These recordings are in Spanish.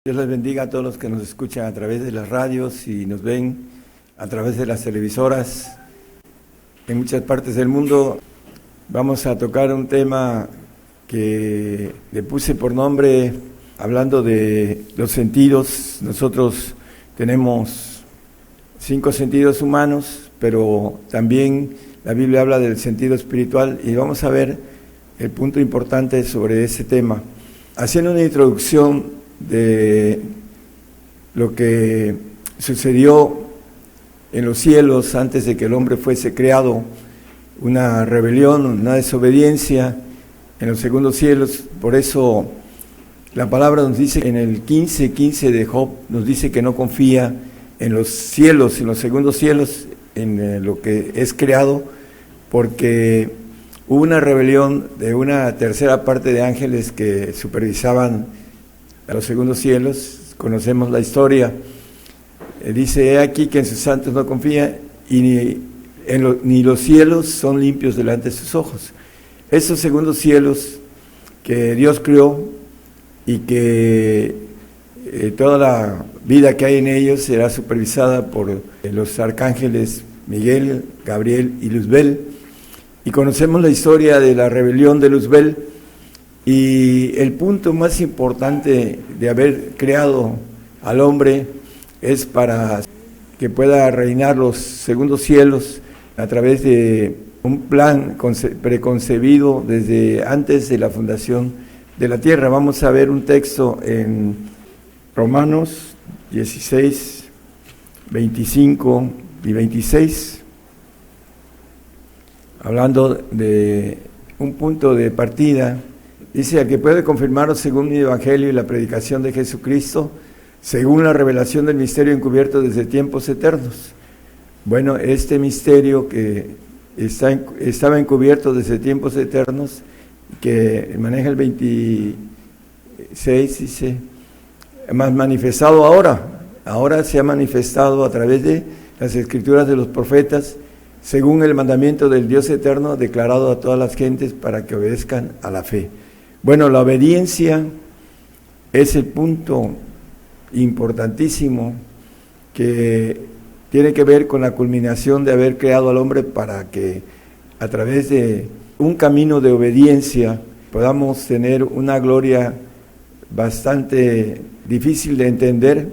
Dios les bendiga a todos los que nos escuchan a través de las radios y nos ven a través de las televisoras en muchas partes del mundo. Vamos a tocar un tema que le puse por nombre, hablando de los sentidos. Nosotros tenemos 5 sentidos humanos, pero también la Biblia habla del sentido espiritual y vamos a ver el punto importante sobre ese tema. Haciendo una introducción de lo que sucedió en los cielos antes de que el hombre fuese creado, una rebelión, una desobediencia en los segundos cielos. Por eso la palabra nos dice en el 15:15 de Job, nos dice que no confía en los cielos, en los segundos cielos, en lo que es creado, porque hubo una rebelión de una tercera parte de ángeles que supervisaban a los segundos cielos. Conocemos la historia. Dice: he aquí que en sus santos no confía, y ni los cielos son limpios delante de sus ojos. Esos segundos cielos que Dios creó y que toda la vida que hay en ellos será supervisada por los arcángeles Miguel, Gabriel y Luzbel. Y conocemos la historia de la rebelión de Luzbel. Y el punto más importante de haber creado al hombre es para que pueda reinar los segundos cielos a través de un plan preconcebido desde antes de la fundación de la tierra. Vamos a ver un texto en Romanos 16, 25 y 26, hablando de un punto de partida. Dice: al que puede confirmaros según mi evangelio y la predicación de Jesucristo, según la revelación del misterio encubierto desde tiempos eternos. Bueno, este misterio que estaba encubierto desde tiempos eternos, que maneja el 26, dice, más manifestado ahora se ha manifestado a través de las escrituras de los profetas, según el mandamiento del Dios eterno, declarado a todas las gentes para que obedezcan a la fe. Bueno, la obediencia es el punto importantísimo que tiene que ver con la culminación de haber creado al hombre, para que a través de un camino de obediencia podamos tener una gloria bastante difícil de entender,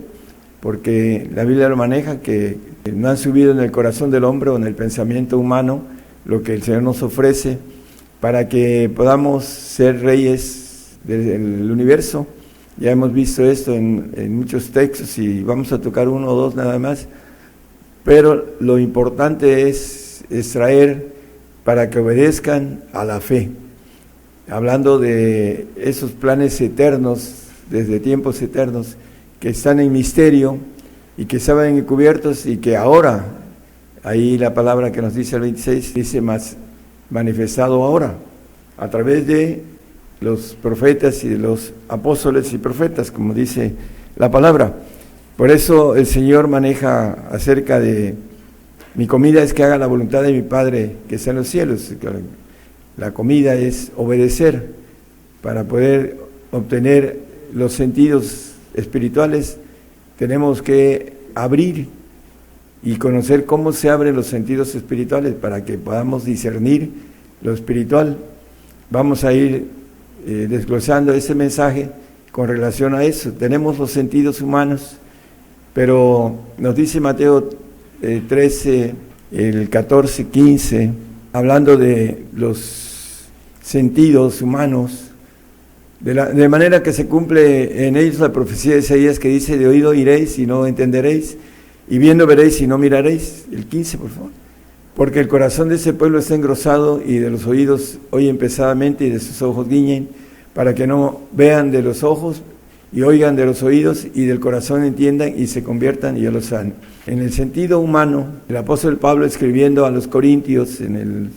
porque la Biblia lo maneja, que no han subido en el corazón del hombre o en el pensamiento humano lo que el Señor nos ofrece para que podamos ser reyes del universo. Ya hemos visto esto en muchos textos y vamos a tocar uno o dos nada más, pero lo importante es extraer para que obedezcan a la fe, hablando de esos planes eternos, desde tiempos eternos, que están en misterio y que estaban encubiertos y que ahora, ahí la palabra que nos dice el 26, dice más manifestado ahora, a través de los profetas y de los apóstoles y profetas, como dice la palabra. Por eso el Señor maneja acerca de: mi comida es que haga la voluntad de mi Padre que está en los cielos. La comida es obedecer. Para poder obtener los sentidos espirituales tenemos que abrir y conocer cómo se abren los sentidos espirituales para que podamos discernir lo espiritual. Vamos a ir desglosando ese mensaje con relación a eso. Tenemos los sentidos humanos, pero nos dice Mateo 13, el 14, 15, hablando de los sentidos humanos, de manera que se cumple en ellos la profecía de Isaías, que dice: de oído oiréis y no entenderéis, y viendo veréis y no miraréis. El 15, por favor. Porque el corazón de ese pueblo está engrosado, y de los oídos oyen pesadamente, y de sus ojos guiñen, para que no vean de los ojos, y oigan de los oídos, y del corazón entiendan, y se conviertan, y yo los sane. En el sentido humano, el apóstol Pablo, escribiendo a los Corintios, en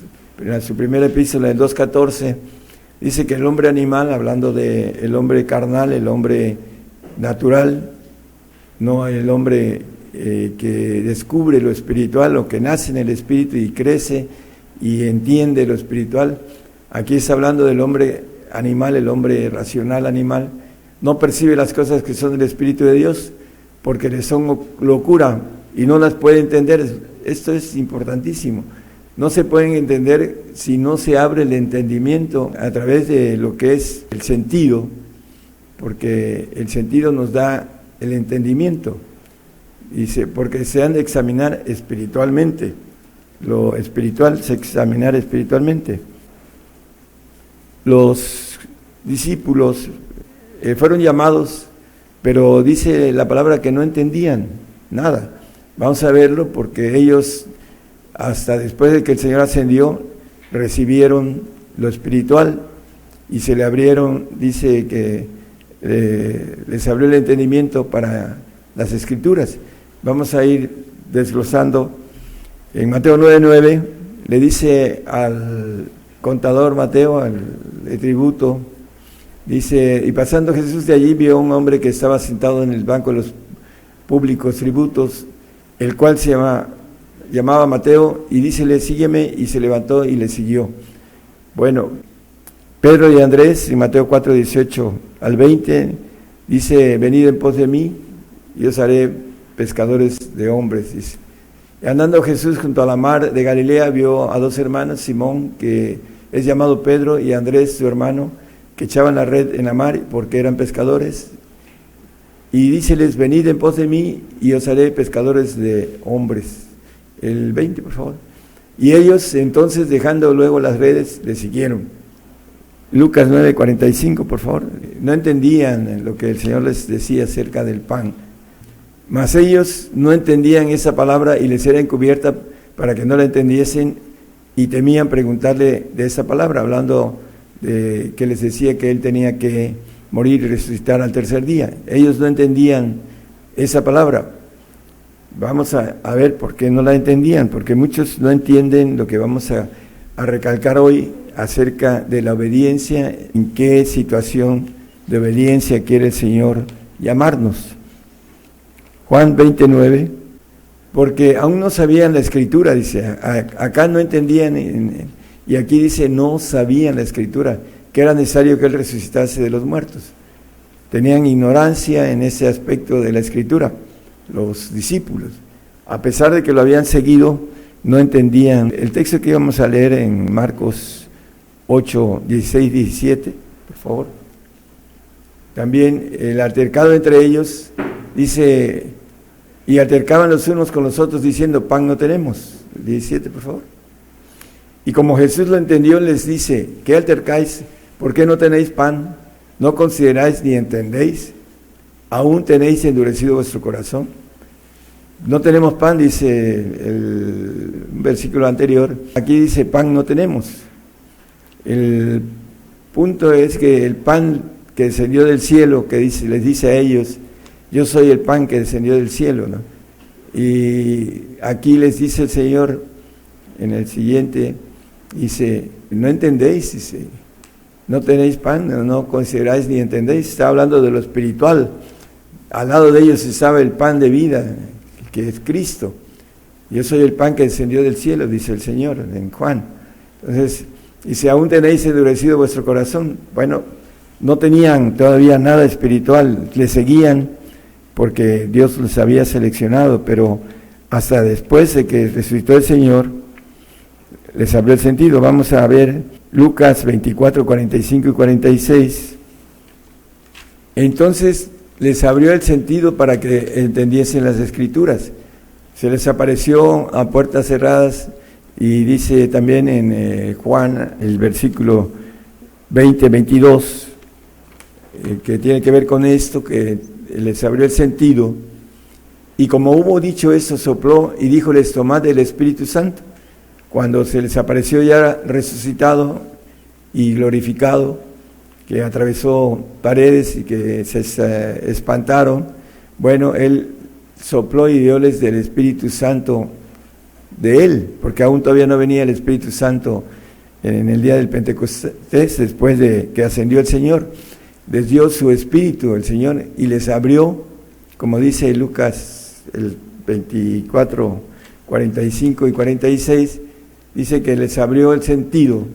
su primera epístola, en 2:14, dice que el hombre animal, hablando del hombre carnal, el hombre natural, no el hombre que descubre lo espiritual, o que nace en el espíritu y crece y entiende lo espiritual. Aquí está hablando del hombre animal, el hombre racional animal, no percibe las cosas que son del Espíritu de Dios, porque le son locura y no las puede entender. Esto es importantísimo. No se pueden entender si no se abre el entendimiento a través de lo que es el sentido, porque el sentido nos da el entendimiento. Dice, porque se han de examinar espiritualmente. Lo espiritual se examinar espiritualmente. Los discípulos fueron llamados, pero dice la palabra que no entendían nada. Vamos a verlo porque ellos, hasta después de que el Señor ascendió, recibieron lo espiritual y se le abrieron, dice que les abrió el entendimiento para las Escrituras. Vamos a ir desglosando. En Mateo 9:9 le dice al contador Mateo, al de tributo, dice, y pasando Jesús de allí vio a un hombre que estaba sentado en el banco de los públicos tributos, el cual se llamaba Mateo, y dícele, sígueme, y se levantó y le siguió. Bueno, Pedro y Andrés, en Mateo 4:18 al 20, dice, venid en pos de mí, y os haré pescadores de hombres, dice. Y andando Jesús junto a la mar de Galilea, vio a dos hermanos, Simón, que es llamado Pedro, y Andrés, su hermano, que echaban la red en la mar, porque eran pescadores. Y díceles, venid en pos de mí, y os haré pescadores de hombres. El 20, por favor. Y ellos, entonces, dejando luego las redes, le siguieron. Lucas 9:45, por favor. No entendían lo que el Señor les decía acerca del pan. Mas ellos no entendían esa palabra y les era encubierta para que no la entendiesen, y temían preguntarle de esa palabra, hablando de que les decía que él tenía que morir y resucitar al tercer día. Ellos no entendían esa palabra. Vamos a ver por qué no la entendían, porque muchos no entienden lo que vamos a recalcar hoy acerca de la obediencia, en qué situación de obediencia quiere el Señor llamarnos. Juan 20:9, porque aún no sabían la Escritura, dice, acá no entendían, y aquí dice no sabían la Escritura, que era necesario que Él resucitase de los muertos. Tenían ignorancia en ese aspecto de la Escritura, los discípulos. A pesar de que lo habían seguido, no entendían. El texto que íbamos a leer en Marcos 8, 16, 17, por favor. También el altercado entre ellos, dice, y altercaban los unos con los otros diciendo, pan no tenemos. 17, por favor. Y como Jesús lo entendió, les dice, ¿qué altercáis? ¿Por qué no tenéis pan? ¿No consideráis ni entendéis? ¿Aún tenéis endurecido vuestro corazón? No tenemos pan, dice el versículo anterior. Aquí dice, pan no tenemos. El punto es que el pan que descendió del cielo, que dice, les dice a ellos, yo soy el pan que descendió del cielo, ¿no? Y aquí les dice el Señor, en el siguiente, dice, no entendéis, dice, no tenéis pan, no consideráis ni entendéis. Está hablando de lo espiritual. Al lado de ellos estaba el pan de vida, que es Cristo. Yo soy el pan que descendió del cielo, dice el Señor en Juan. Entonces, dice, aún tenéis endurecido vuestro corazón. Bueno, no tenían todavía nada espiritual, le seguían porque Dios los había seleccionado, pero hasta después de que resucitó el Señor, les abrió el sentido. Vamos a ver Lucas 24, 45 y 46. Entonces les abrió el sentido para que entendiesen las Escrituras. Se les apareció a puertas cerradas, y dice también en Juan, el versículo 20, 22, que tiene que ver con esto, que les abrió el sentido. Y como hubo dicho eso, sopló y díjoles, tomad el Espíritu Santo. Cuando se les apareció ya resucitado y glorificado, que atravesó paredes y que se espantaron, bueno, Él sopló y dióles del Espíritu Santo de Él, porque aún todavía no venía el Espíritu Santo en el día del Pentecostés, después de que ascendió el Señor. Les dio su Espíritu el Señor y les abrió, como dice Lucas el 24, 45 y 46, dice que les abrió el sentido.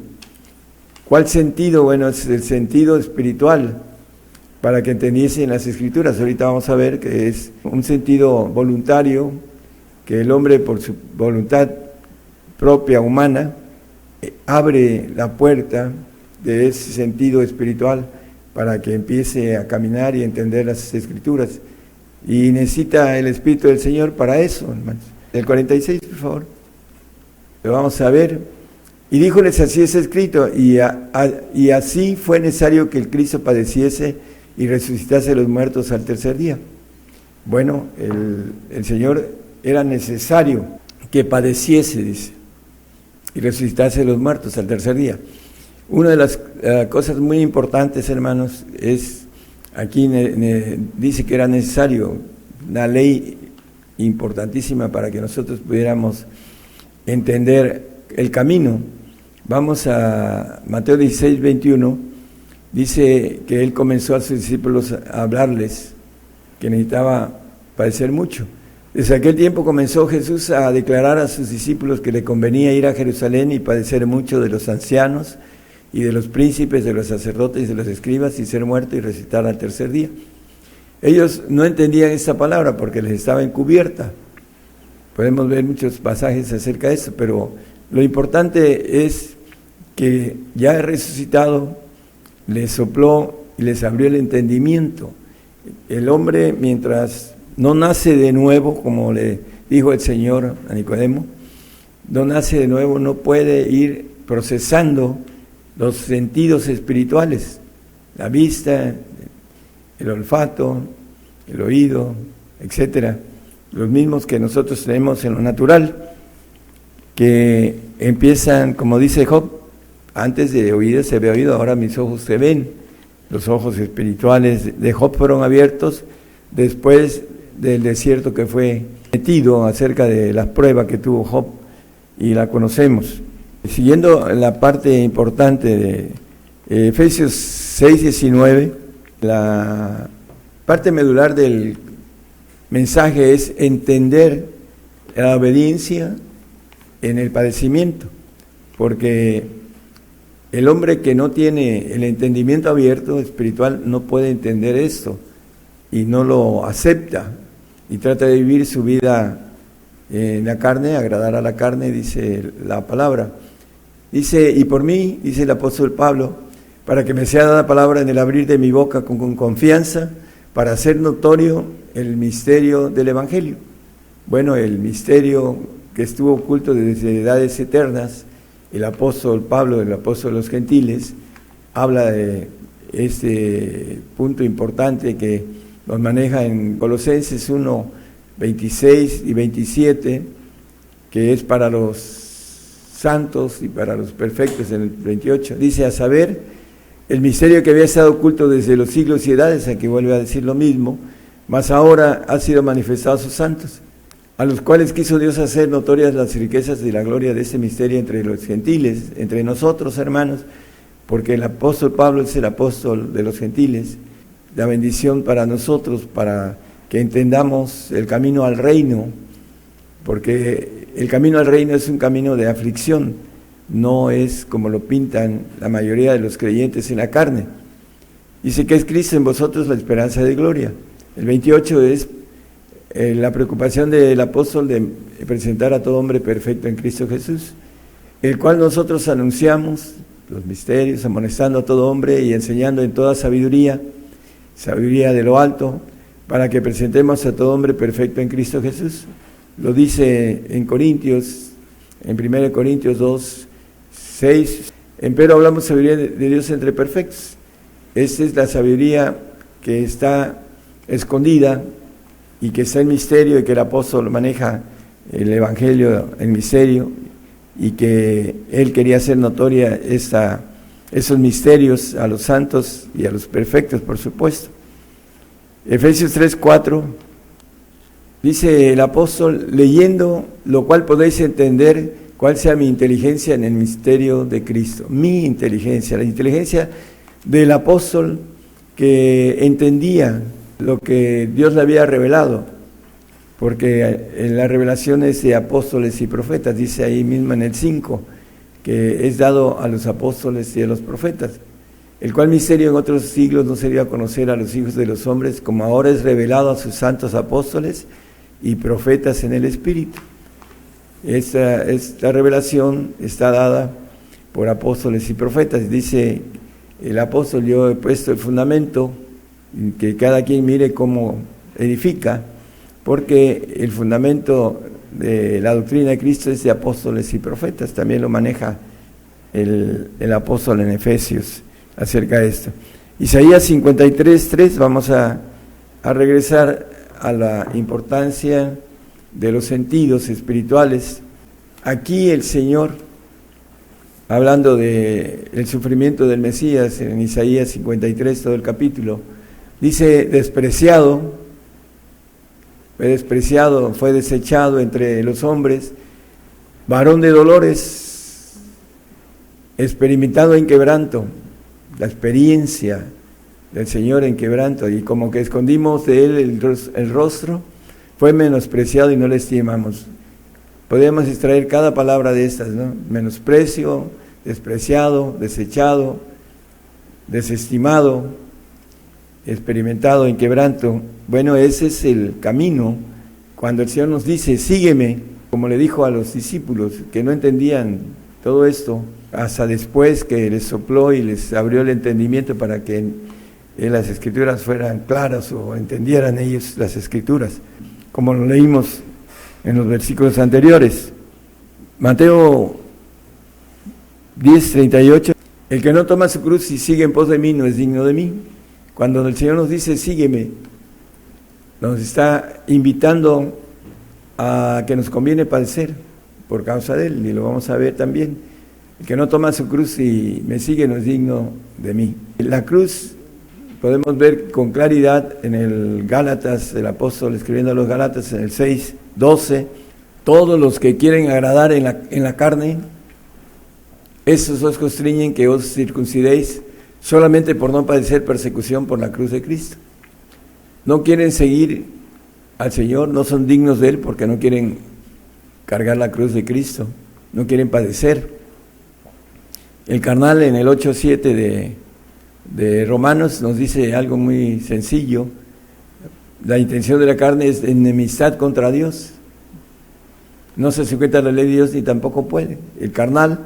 ¿Cuál sentido? Bueno, es el sentido espiritual. para que entendiesen las Escrituras. Ahorita vamos a ver que es un sentido voluntario, que el hombre por su voluntad propia, humana, abre la puerta de ese sentido espiritual para que empiece a caminar y entender las Escrituras. Y necesita el Espíritu del Señor para eso, hermanos. El 46, por favor. Lo vamos a ver. Y díjoles, así es escrito, y así fue necesario que el Cristo padeciese y resucitase de los muertos al tercer día. Bueno, el Señor era necesario que padeciese, dice, y resucitase de los muertos al tercer día. Una de las cosas muy importantes, hermanos, es, aquí dice que era necesario, una ley importantísima para que nosotros pudiéramos entender el camino. Vamos a Mateo 16, 21, dice que Él comenzó a sus discípulos a hablarles que necesitaba padecer mucho. Desde aquel tiempo comenzó Jesús a declarar a sus discípulos que le convenía ir a Jerusalén y padecer mucho de los ancianos y de los príncipes, de los sacerdotes y de los escribas, y ser muerto y resucitar al tercer día. Ellos no entendían esta palabra porque les estaba encubierta. Podemos ver muchos pasajes acerca de eso, pero lo importante es que ya resucitado, les sopló y les abrió el entendimiento. El hombre, mientras no nace de nuevo, como le dijo el Señor a Nicodemo, no nace de nuevo, no puede ir procesando los sentidos espirituales, la vista, el olfato, el oído, etcétera, los mismos que nosotros tenemos en lo natural, que empiezan, como dice Job, antes de oír se había oído, ahora mis ojos se ven. Los ojos espirituales de Job fueron abiertos después del desierto que fue metido, acerca de las pruebas que tuvo Job, y la conocemos. Siguiendo la parte importante de Efesios 6, 19, la parte medular del mensaje es entender la obediencia en el padecimiento, porque el hombre que no tiene el entendimiento abierto espiritual no puede entender esto y no lo acepta y trata de vivir su vida en la carne, agradar a la carne, dice la palabra. Dice, y por mí, dice el apóstol Pablo, para que me sea dada palabra en el abrir de mi boca con confianza, para hacer notorio el misterio del Evangelio. Bueno, el misterio que estuvo oculto desde edades eternas, el apóstol Pablo, el apóstol de los gentiles, habla de este punto importante que nos maneja en Colosenses 1, 26 y 27, que es para los santos y para los perfectos en el 28. Dice, a saber, el misterio que había estado oculto desde los siglos y edades, aquí vuelve a decir lo mismo, mas ahora ha sido manifestado a sus santos, a los cuales quiso Dios hacer notorias las riquezas y la gloria de ese misterio entre los gentiles, entre nosotros, hermanos, porque el apóstol Pablo es el apóstol de los gentiles, la bendición para nosotros, para que entendamos el camino al reino, porque el camino al reino es un camino de aflicción, no es como lo pintan la mayoría de los creyentes en la carne. Dice que es Cristo en vosotros la esperanza de gloria. El 28 es la preocupación del apóstol de presentar a todo hombre perfecto en Cristo Jesús, el cual nosotros anunciamos los misterios, amonestando a todo hombre y enseñando en toda sabiduría, sabiduría de lo alto, para que presentemos a todo hombre perfecto en Cristo Jesús. Lo dice en Corintios, en 1 Corintios 2, 6, empero hablamos sabiduría de Dios entre perfectos. Esta es la sabiduría que está escondida y que está en misterio, y que el apóstol maneja el Evangelio en misterio, y que él quería hacer notoria esos misterios a los santos y a los perfectos, por supuesto. Efesios 3, 4, dice el apóstol, leyendo lo cual podéis entender cuál sea mi inteligencia en el misterio de Cristo. Mi inteligencia, la inteligencia del apóstol que entendía lo que Dios le había revelado, porque en las revelaciones de apóstoles y profetas, dice ahí mismo en el 5, que es dado a los apóstoles y a los profetas. el cual misterio en otros siglos no se dio a conocer a los hijos de los hombres, como ahora es revelado a sus santos apóstoles y profetas en el Espíritu. Esta revelación está dada por apóstoles y profetas. Dice el apóstol: yo he puesto el fundamento, que cada quien mire cómo edifica, porque el fundamento de la doctrina de Cristo es de apóstoles y profetas. También lo maneja el apóstol en Efesios acerca de esto. Isaías 53:3, vamos a regresar a la importancia de los sentidos espirituales. Aquí el Señor, hablando del sufrimiento del Mesías, en Isaías 53, todo el capítulo, dice: fue desechado entre los hombres, varón de dolores, experimentado en quebranto. La experiencia del Señor en quebranto, y como que escondimos de Él el rostro, fue menospreciado y no le estimamos. Podemos extraer cada palabra de estas, ¿no? Menosprecio, despreciado, desechado, desestimado, experimentado en quebranto. Bueno, ese es el camino. Cuando el Señor nos dice: sígueme, como le dijo a los discípulos que no entendían todo esto, hasta después que les sopló y les abrió el entendimiento para que las Escrituras fueran claras o entendieran ellos las Escrituras, como lo leímos en los versículos anteriores. Mateo 10:38: el que no toma su cruz y sigue en pos de mí no es digno de mí. Cuando el Señor nos dice: sígueme, nos está invitando a que nos conviene padecer por causa de Él, y lo vamos a ver también. El que no toma su cruz y me sigue no es digno de mí. La cruz podemos ver con claridad en el Gálatas, el apóstol escribiendo a los Gálatas en el 6:12: todos los que quieren agradar en la carne, esos os constriñen que os circuncidéis solamente por no padecer persecución por la cruz de Cristo. No quieren seguir al Señor, no son dignos de Él porque no quieren cargar la cruz de Cristo, no quieren padecer. El carnal en el 8:7 de Romanos nos dice algo muy sencillo: la intención de la carne es enemistad contra Dios, no se sujeta a la ley de Dios ni tampoco puede. El carnal,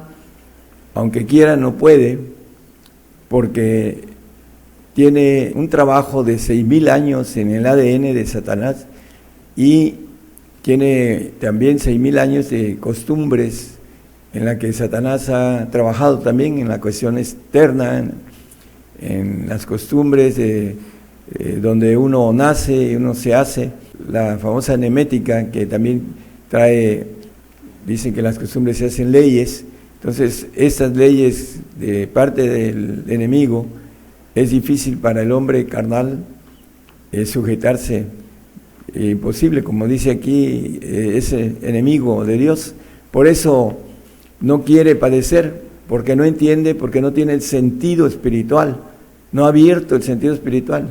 aunque quiera, no puede, porque tiene un trabajo de 6,000 años en el ADN de Satanás, y tiene también 6,000 años de costumbres en la que Satanás ha trabajado también en la cuestión externa, en las costumbres de donde uno nace, uno se hace, la famosa nemética, que también trae, dicen que las costumbres se hacen leyes. Entonces, estas leyes de parte del enemigo, es difícil para el hombre carnal sujetarse, imposible, como dice aquí, ese enemigo de Dios. Por eso no quiere padecer, porque no entiende, porque no tiene el sentido espiritual, no ha abierto el sentido espiritual.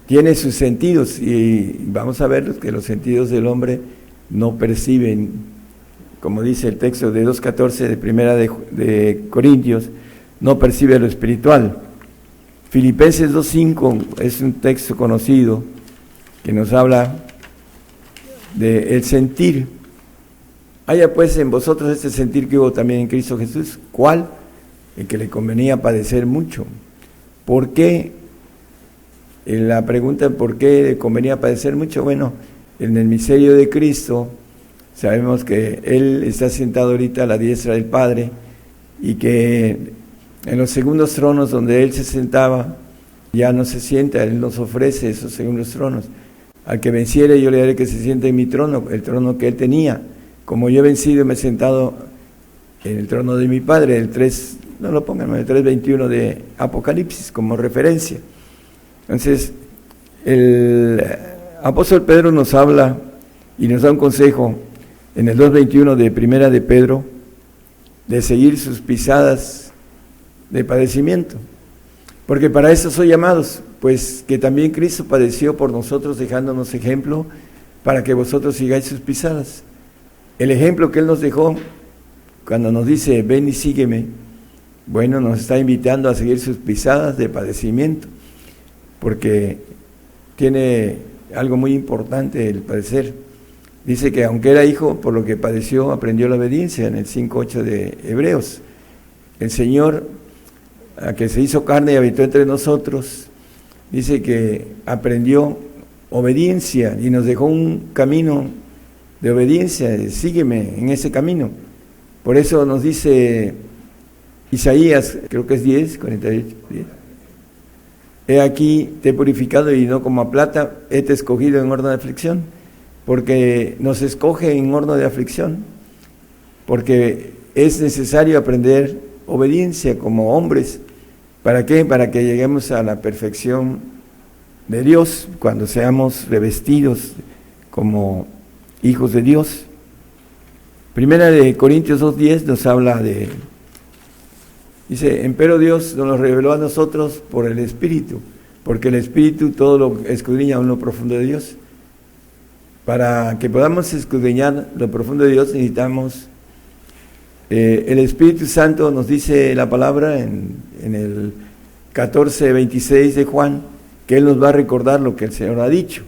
Tiene sus sentidos, y vamos a ver que los sentidos del hombre no perciben, como dice el texto de 2:14 de Primera de Corintios, no percibe lo espiritual. Filipenses 2:5 es un texto conocido que nos habla del sentir. Haya pues en vosotros este sentir que hubo también en Cristo Jesús. ¿Cuál? El que le convenía padecer mucho. ¿Por qué? La pregunta: ¿por qué le convenía padecer mucho? Bueno, en el misterio de Cristo sabemos que Él está sentado ahorita a la diestra del Padre, y que en los segundos tronos donde Él se sentaba, ya no se sienta, Él nos ofrece esos segundos tronos. Al que venciere yo le haré que se siente en mi trono, el trono que Él tenía. Como yo he vencido y me he sentado en el trono de mi Padre, el 3, no lo pongan, el 3:21 de Apocalipsis como referencia. Entonces, el apóstol Pedro nos habla y nos da un consejo en el 2:21 de Primera de Pedro, de seguir sus pisadas de padecimiento, porque para eso soy llamados, pues que también Cristo padeció por nosotros, dejándonos ejemplo para que vosotros sigáis sus pisadas. El ejemplo que Él nos dejó cuando nos dice: ven y sígueme, bueno, nos está invitando a seguir sus pisadas de padecimiento, porque tiene algo muy importante el padecer. Dice que aunque era hijo, por lo que padeció, aprendió la obediencia en el 5:8 de Hebreos. El Señor, a que se hizo carne y habitó entre nosotros, dice que aprendió obediencia y nos dejó un camino de obediencia. Sígueme en ese camino. Por eso nos dice Isaías, creo que es 10:48, 10. He aquí, te he purificado y no como a plata, he te escogido en horno de aflicción, porque nos escoge en horno de aflicción, porque es necesario aprender obediencia como hombres. ¿Para qué? Para que lleguemos a la perfección de Dios, cuando seamos revestidos como hijos de Dios. Primera de Corintios 2:10 nos habla de, dice, empero Dios nos lo reveló a nosotros por el Espíritu, porque el Espíritu todo lo escudriña en lo profundo de Dios. Para que podamos escudriñar lo profundo de Dios necesitamos el Espíritu Santo. Nos dice la palabra en el 14:26 de Juan, que Él nos va a recordar lo que el Señor ha dicho,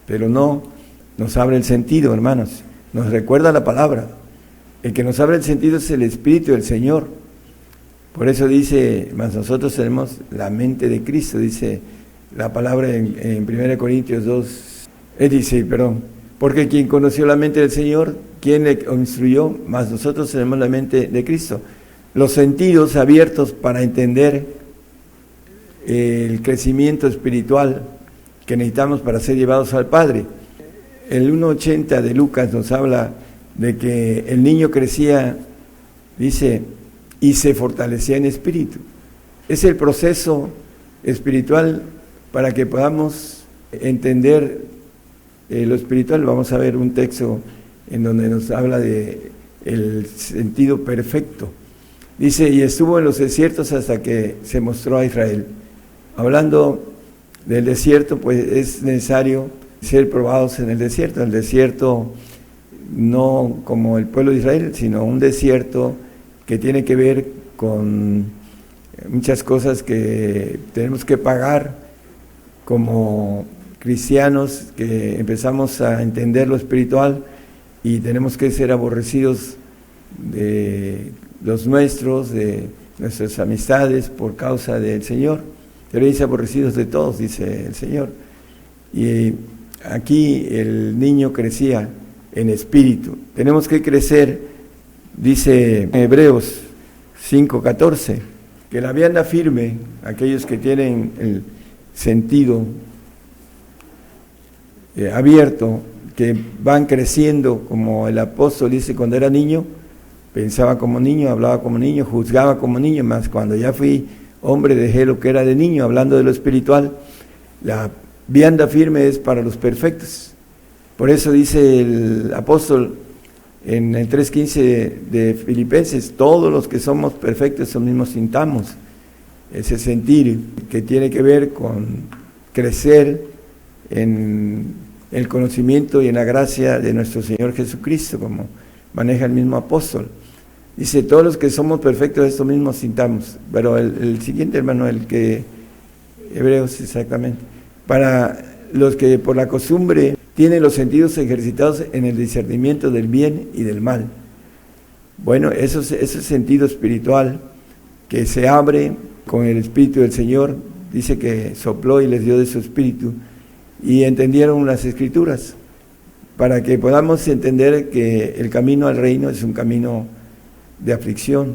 pero no nos abre el sentido, hermanos, nos recuerda la palabra. El que nos abre el sentido es el Espíritu del Señor. Por eso dice, mas nosotros tenemos la mente de Cristo, dice la palabra en 1 Corintios 2, porque quien conoció la mente del Señor, ¿quién le instruyó? Mas nosotros tenemos la mente de Cristo. Los sentidos abiertos para entender el crecimiento espiritual que necesitamos para ser llevados al Padre. El 1:80 de Lucas nos habla de que el niño crecía, dice, y se fortalecía en espíritu. Es el proceso espiritual para que podamos entender lo espiritual. Vamos a ver un texto en donde nos habla de el sentido perfecto. Dice, y estuvo en los desiertos hasta que se mostró a Israel. Hablando del desierto, pues es necesario ser probados en el desierto. El desierto no como el pueblo de Israel, sino un desierto que tiene que ver con muchas cosas que tenemos que pagar como cristianos, que empezamos a entender lo espiritual y tenemos que ser aborrecidos de los nuestros, de nuestras amistades por causa del Señor. Seréis aborrecidos de todos, dice el Señor. Y aquí el niño crecía en espíritu. Tenemos que crecer, dice Hebreos 5:14, que la vianda firme, aquellos que tienen el sentido abierto, que van creciendo, como el apóstol dice, cuando era niño, pensaba como niño, hablaba como niño, juzgaba como niño, más cuando ya fui hombre dejé lo que era de niño. Hablando de lo espiritual, la vianda firme es para los perfectos. Por eso dice el apóstol en el 3:15 de Filipenses, todos los que somos perfectos, eso mismo sintamos. Ese sentir que tiene que ver con crecer en el conocimiento y en la gracia de nuestro Señor Jesucristo, como maneja el mismo apóstol. Dice, todos los que somos perfectos, esto mismo sintamos. Pero el siguiente, hermano, el que Hebreos, exactamente. Para los que por la costumbre tienen los sentidos ejercitados en el discernimiento del bien y del mal. Bueno, ese sentido espiritual que se abre con el Espíritu del Señor, dice que sopló y les dio de su Espíritu, y entendieron las Escrituras, para que podamos entender que el camino al reino es un camino de aflicción.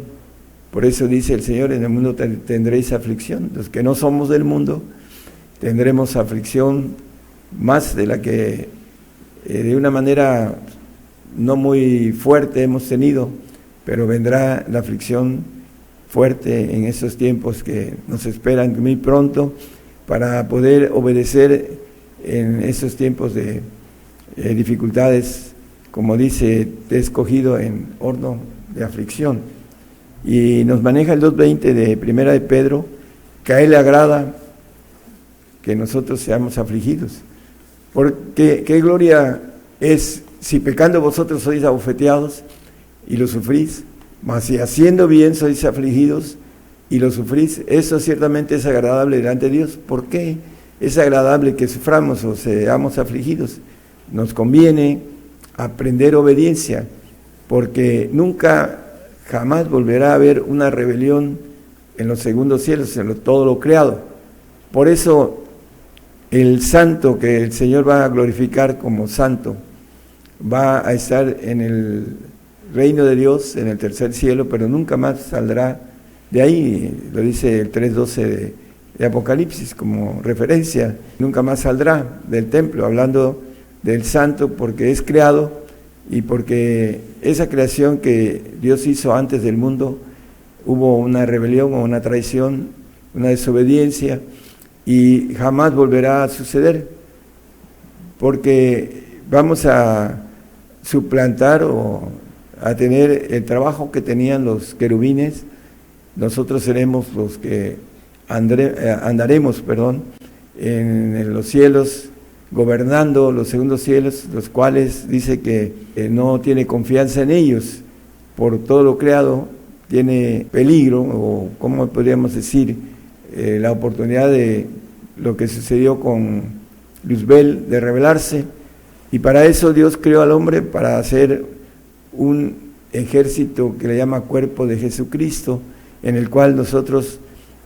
Por eso dice el Señor, en el mundo tendréis aflicción. Los que no somos del mundo tendremos aflicción más de la que de una manera no muy fuerte hemos tenido, pero vendrá la aflicción fuerte en esos tiempos que nos esperan muy pronto, para poder obedecer en esos tiempos de dificultades, como dice, te he escogido en horno de aflicción. Y nos maneja el 2:20 de Primera de Pedro, que a Él le agrada que nosotros seamos afligidos. Porque qué gloria es si pecando vosotros sois abofeteados y lo sufrís. Mas si haciendo bien sois afligidos y lo sufrís, eso ciertamente es agradable delante de Dios. ¿Por qué es agradable que suframos o seamos afligidos? Nos conviene aprender obediencia, porque nunca, jamás volverá a haber una rebelión en los segundos cielos, en todo lo creado. Por eso el santo que el Señor va a glorificar como santo va a estar en el reino de Dios, en el tercer cielo, pero nunca más saldrá de ahí. Lo dice el 3:12 de Apocalipsis como referencia. Nunca más saldrá del templo, hablando del santo, porque es creado y porque esa creación que Dios hizo antes del mundo, hubo una rebelión o una traición, una desobediencia, y jamás volverá a suceder, porque vamos a suplantar o a tener el trabajo que tenían los querubines. Nosotros seremos los que andaremos en los cielos, gobernando los segundos cielos, los cuales dice que no tiene confianza en ellos, por todo lo creado tiene peligro, o ¿cómo podríamos decir? La oportunidad de lo que sucedió con Luzbel, de rebelarse, y para eso Dios creó al hombre, para hacer un ejército que le llama cuerpo de Jesucristo, en el cual nosotros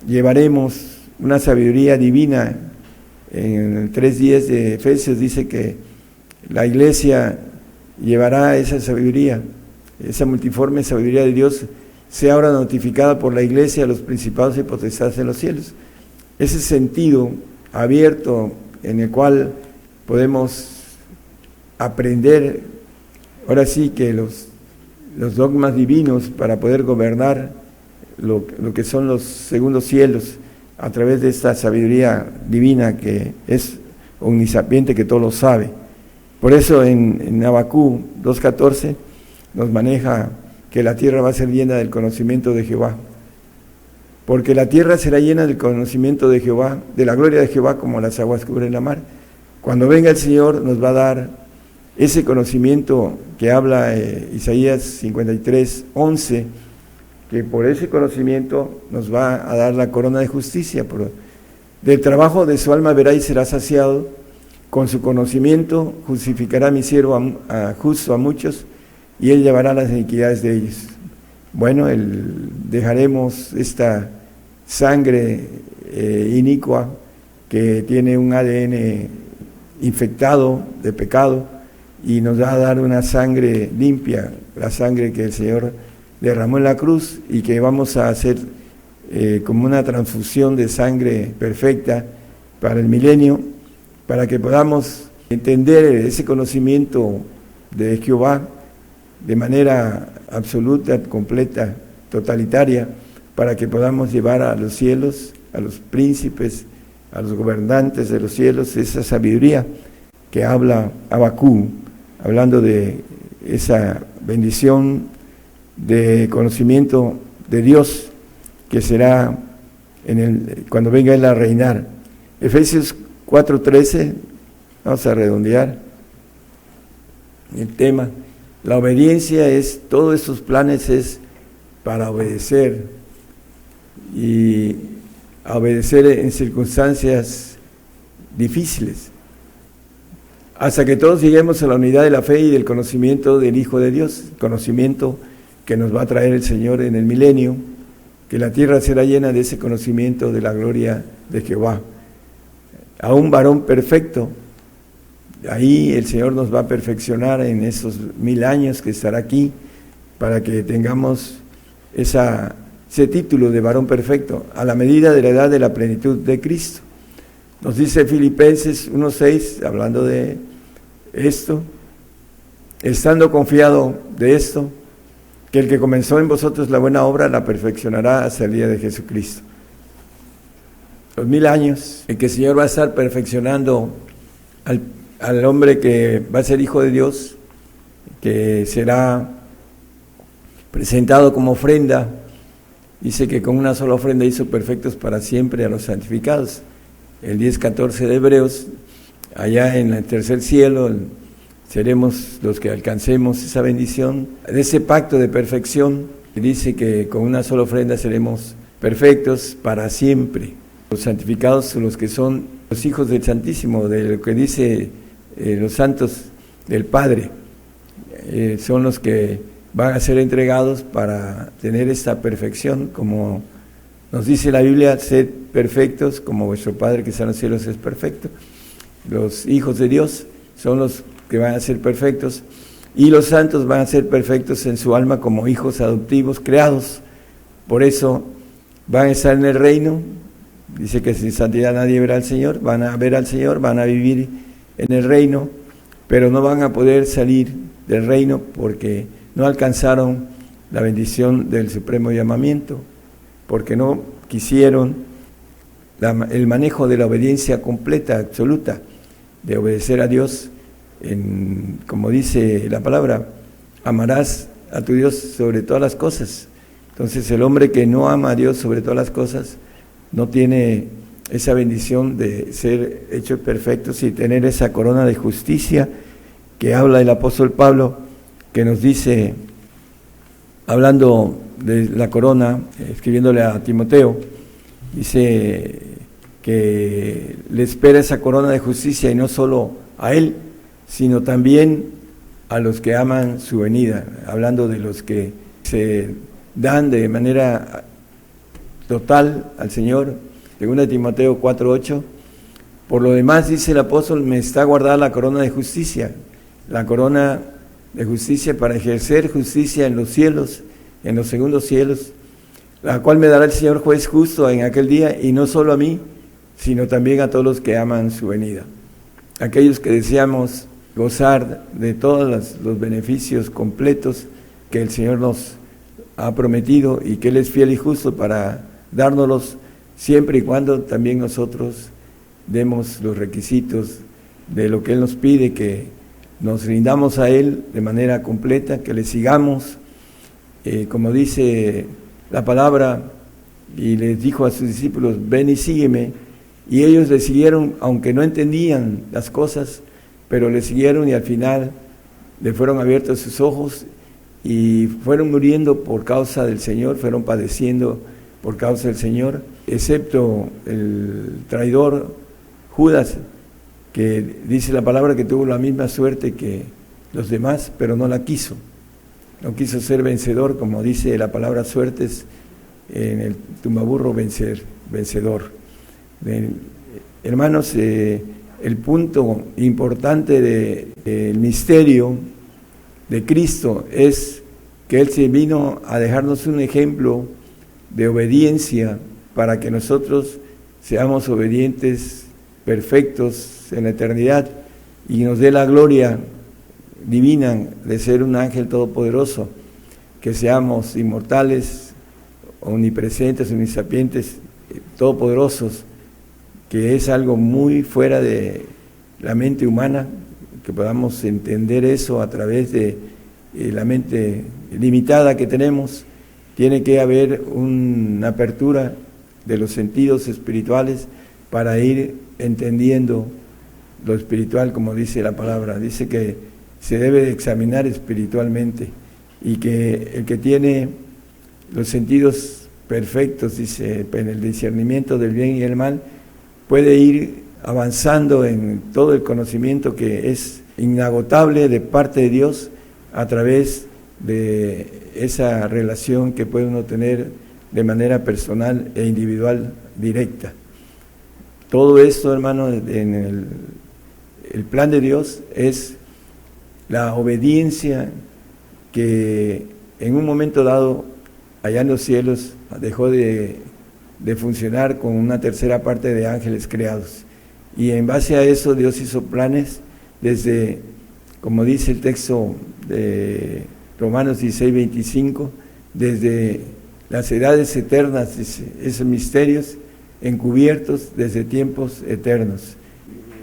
llevaremos una sabiduría divina. En el 3:10 de Efesios dice que la iglesia llevará esa sabiduría, esa multiforme sabiduría de Dios, sea ahora notificada por la iglesia a los principados y potestades en los cielos. Ese sentido abierto en el cual podemos aprender, ahora sí, que los dogmas divinos para poder gobernar lo que son los segundos cielos a través de esta sabiduría divina que es omnisapiente, que todo lo sabe. Por eso en Habacuc 2:14 nos maneja que la tierra va a ser llena del conocimiento de Jehová, porque la tierra será llena del conocimiento de Jehová, de la gloria de Jehová, como las aguas cubren la mar. Cuando venga el Señor nos va a dar ese conocimiento que habla Isaías 53:11, que por ese conocimiento nos va a dar la corona de justicia. Del trabajo de su alma verá y será saciado, con su conocimiento justificará mi siervo justo a muchos, y él llevará las iniquidades de ellos. Bueno, dejaremos esta sangre inicua que tiene un ADN infectado de pecado, y nos va a dar una sangre limpia, la sangre que el Señor derramó en la cruz, y que vamos a hacer como una transfusión de sangre perfecta para el milenio, para que podamos entender ese conocimiento de Jehová de manera absoluta, completa, totalitaria, para que podamos llevar a los cielos, a los príncipes, a los gobernantes de los cielos, esa sabiduría que habla Habacuc, hablando de esa bendición de conocimiento de Dios que será cuando venga Él a reinar. Efesios 4:13, vamos a redondear el tema. La obediencia todos estos planes es para obedecer, y a obedecer en circunstancias difíciles, hasta que todos lleguemos a la unidad de la fe y del conocimiento del Hijo de Dios, conocimiento que nos va a traer el Señor en el milenio, que la tierra será llena de ese conocimiento de la gloria de Jehová. A un varón perfecto, ahí el Señor nos va a perfeccionar en esos 1000 años que estará aquí, para que tengamos ese título de varón perfecto, a la medida de la edad de la plenitud de Cristo. Nos dice Filipenses 1:6, hablando de esto, estando confiado de esto, que el que comenzó en vosotros la buena obra la perfeccionará hasta el día de Jesucristo. Los 1000 años en que el Señor va a estar perfeccionando al hombre que va a ser hijo de Dios, que será presentado como ofrenda. Dice que con una sola ofrenda hizo perfectos para siempre a los santificados. El 10:14 de Hebreos, allá en el tercer cielo, seremos los que alcancemos esa bendición, de ese pacto de perfección y dice que con una sola ofrenda seremos perfectos para siempre. Los santificados son los que son los hijos del Santísimo, de lo que dice los santos del Padre. Son los que van a ser entregados para tener esta perfección, como nos dice la Biblia, sed perfectos como vuestro Padre que está en los cielos es perfecto. Los hijos de Dios son los que van a ser perfectos, y los santos van a ser perfectos en su alma como hijos adoptivos creados. Por eso van a estar en el reino. Dice que sin santidad nadie verá al Señor. Van a ver al Señor, van a vivir en el reino, pero no van a poder salir del reino porque no alcanzaron la bendición del supremo llamamiento, porque no quisieron el manejo de la obediencia completa, absoluta, de obedecer a Dios, como dice la palabra, amarás a tu Dios sobre todas las cosas. Entonces el hombre que no ama a Dios sobre todas las cosas no tiene esa bendición de ser hechos perfectos y tener esa corona de justicia que habla el apóstol Pablo, que nos dice, hablando de la corona, escribiéndole a Timoteo, dice que le espera esa corona de justicia, y no solo a él, sino también a los que aman su venida, hablando de los que se dan de manera total al Señor. Según Timoteo 4:8, por lo demás, dice el apóstol, me está guardada la corona de justicia para ejercer justicia en los cielos, en los segundos cielos, la cual me dará el Señor juez justo en aquel día, y no solo a mí, sino también a todos los que aman su venida. Aquellos que deseamos gozar de todos los beneficios completos que el Señor nos ha prometido y que Él es fiel y justo para dárnoslos, siempre y cuando también nosotros demos los requisitos de lo que Él nos pide, que nos rindamos a Él de manera completa, que le sigamos, como dice la palabra, y les dijo a sus discípulos, ven y sígueme, y ellos le siguieron, aunque no entendían las cosas, pero le siguieron, y al final le fueron abiertos sus ojos y fueron muriendo por causa del Señor, fueron padeciendo por causa del Señor, excepto el traidor Judas, que dice la palabra que tuvo la misma suerte que los demás, pero no la quiso. No quiso ser vencedor, como dice la palabra suertes en el tumbaburro, vencedor. Hermanos, el punto importante del misterio de Cristo es que Él se vino a dejarnos un ejemplo de obediencia para que nosotros seamos obedientes, perfectos en la eternidad, y nos dé la gloria divina de ser un ángel todopoderoso, que seamos inmortales, omnipresentes, omnisapientes, todopoderosos, que es algo muy fuera de la mente humana, que podamos entender eso a través de la mente limitada que tenemos. Tiene que haber una apertura de los sentidos espirituales para ir entendiendo lo espiritual, como dice la palabra. Dice que se debe de examinar espiritualmente, y que el que tiene los sentidos perfectos, dice, en el discernimiento del bien y el mal, puede ir avanzando en todo el conocimiento que es inagotable de parte de Dios a través de esa relación que puede uno tener de manera personal e individual directa. Todo esto, hermano, en el plan de Dios es la obediencia que en un momento dado allá en los cielos dejó de funcionar con una tercera parte de ángeles creados, y en base a eso Dios hizo planes desde, como dice el texto de Romanos 16:25, desde las edades eternas, esos misterios encubiertos desde tiempos eternos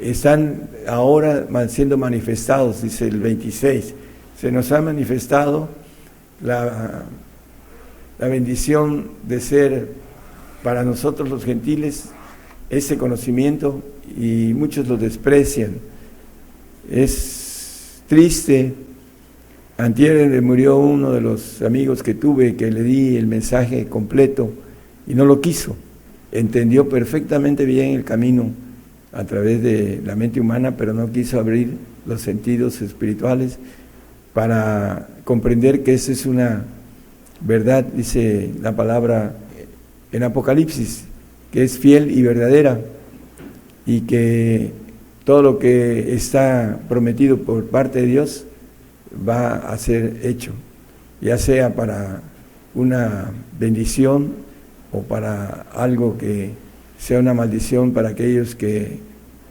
están ahora siendo manifestados, dice el 26. Se nos ha manifestado la bendición de ser para nosotros los gentiles ese conocimiento, y muchos lo desprecian. Es triste Antier murió uno de los amigos que tuve, que le di el mensaje completo y no lo quiso. Entendió perfectamente bien el camino a través de la mente humana, pero no quiso abrir los sentidos espirituales para comprender que esa es una verdad, dice la palabra en Apocalipsis, que es fiel y verdadera, y que todo lo que está prometido por parte de Dios va a ser hecho, ya sea para una bendición o para algo que sea una maldición para aquellos que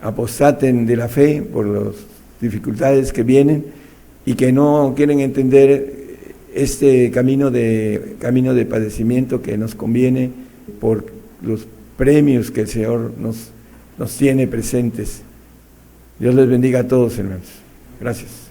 apostaten de la fe por las dificultades que vienen y que no quieren entender este camino de padecimiento que nos conviene por los premios que el Señor nos tiene presentes. Dios les bendiga a todos, hermanos. Gracias.